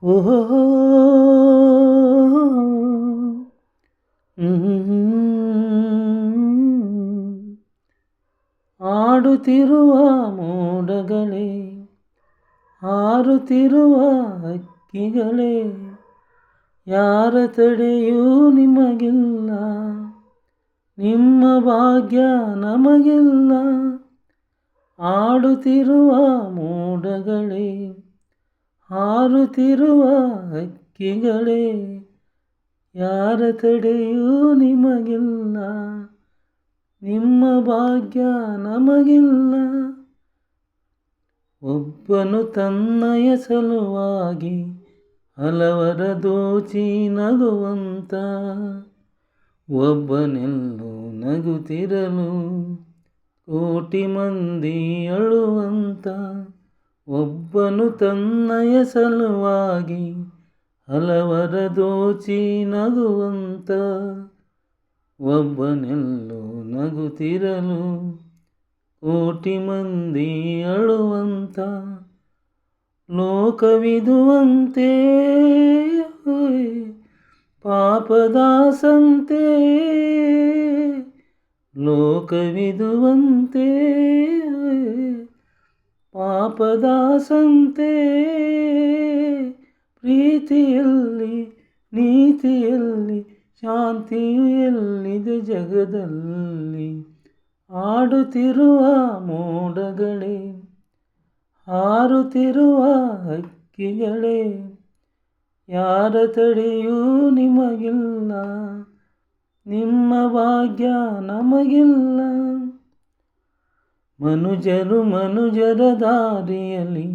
ಓಹೋ ಆಡುತ್ತಿರುವ ಮೋಡಗಳೇ, ಹಾರುತ್ತಿರುವ ಹಕ್ಕಿಗಳೇ, ಯಾರ ತಡೆಯೂ ನಿಮಗಿಲ್ಲ, ನಿಮ್ಮ ಭಾಗ್ಯ ನಮಗಿಲ್ಲ. ಆಡುತ್ತಿರುವ ಮೋಡಗಳೇ, ಹಾರುತ್ತಿರುವ ಹಕ್ಕಿಗಳೇ, ಯಾರ ತಡೆಯೂ ನಿಮಗಿಲ್ಲ, ನಿಮ್ಮ ಭಾಗ್ಯ ನಮಗಿಲ್ಲ. ಒಬ್ಬನು ತನ್ನಯ ಸಲುವಾಗಿ ಹಲವರ ದೋಚಿ ನಗುವಂತ, ಒಬ್ಬನೆಲ್ಲೋ ನಗುತ್ತಿರಲು ಕೋಟಿ ಮಂದಿ ಅಳುವಂತ. ಒಬ್ಬನು ತನ್ನಯ ಸಲುವಾಗಿ ಹಲವರ ದೋಚಿ ನಗುವಂತ, ಒಬ್ಬನೆಲ್ಲೋ ನಗುತ್ತಿರಲು ಕೋಟಿ ಮಂದಿ ಅಳುವಂತ. ಲೋಕವಿದುವಂತೆ ಪಾಪದ ಸಂತೆ, ಲೋಕವಿದುವಂತೆ ಪಾಪದ ಸಂತೆ. ಪ್ರೀತಿಯಲ್ಲಿ ನೀತಿಯಲ್ಲಿ ಶಾಂತಿಯು ಎಲ್ಲಿದೆ ಜಗದಲ್ಲಿ. ಆಡುತ್ತಿರುವ ಮೋಡಗಳೇ, ಹಾರುತ್ತಿರುವ ಹಕ್ಕಿಗಳೇ, ಯಾರ ತಡೆಯೂ ನಿಮಗಿಲ್ಲ, ನಿಮ್ಮ ಭಾಗ್ಯ ನಮಗಿಲ್ಲ. ಮನುಜರ ದಾರಿಯಲ್ಲಿ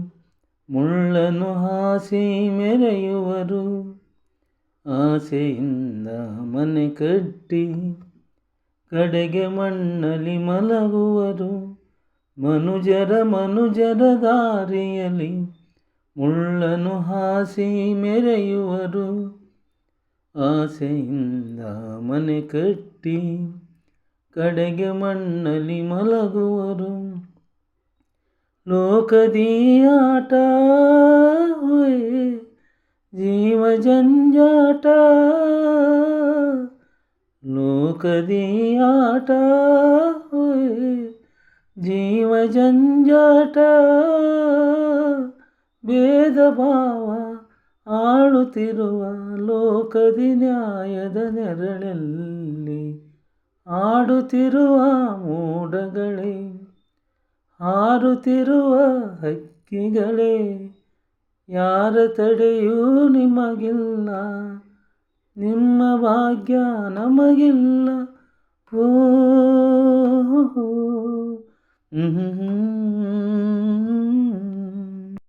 ಮುಳ್ಳನ್ನು ಹಾಸಿ ಮೆರೆಯುವರು, ಆಸೆಯಿಂದ ಮನೆ ಕಟ್ಟಿ ಕಡೆಗೆ ಮಣ್ಣಲ್ಲಿ ಮಲಗುವರು. ಮನುಜರ ದಾರಿಯಲ್ಲಿ ಮುಳ್ಳನ್ನು ಹಾಸಿ ಮೆರೆಯುವರು, ಆಸೆಯಿಂದ ಮನೆ ಕಟ್ಟಿ ಕಡೆಗೆ ಮಣ್ಣಲ್ಲಿ ಮಲಗುವರು. ಲೋಕದಿ ಆಟ ಜೀವ ಜಂಜಾಟ, ಲೋಕದಿ ಆಟ ಜೀವ ಜಂಜಾಟ. ಭೇದ ಭಾವ ಆಳುತ್ತಿರುವ ಲೋಕದಿ ನ್ಯಾಯದ ನೆರಳಲ್ಲಿ. ಆಡುತ್ತಿರುವ ಮೋಡಗಳೇ, ಹಾರುತ್ತಿರುವ ಹಕ್ಕಿಗಳೇ, ಯಾರ ತಡೆಯೂ ನಿಮಗಿಲ್ಲ, ನಿಮ್ಮ ಭಾಗ್ಯ ನಮಗಿಲ್ಲ. ಓ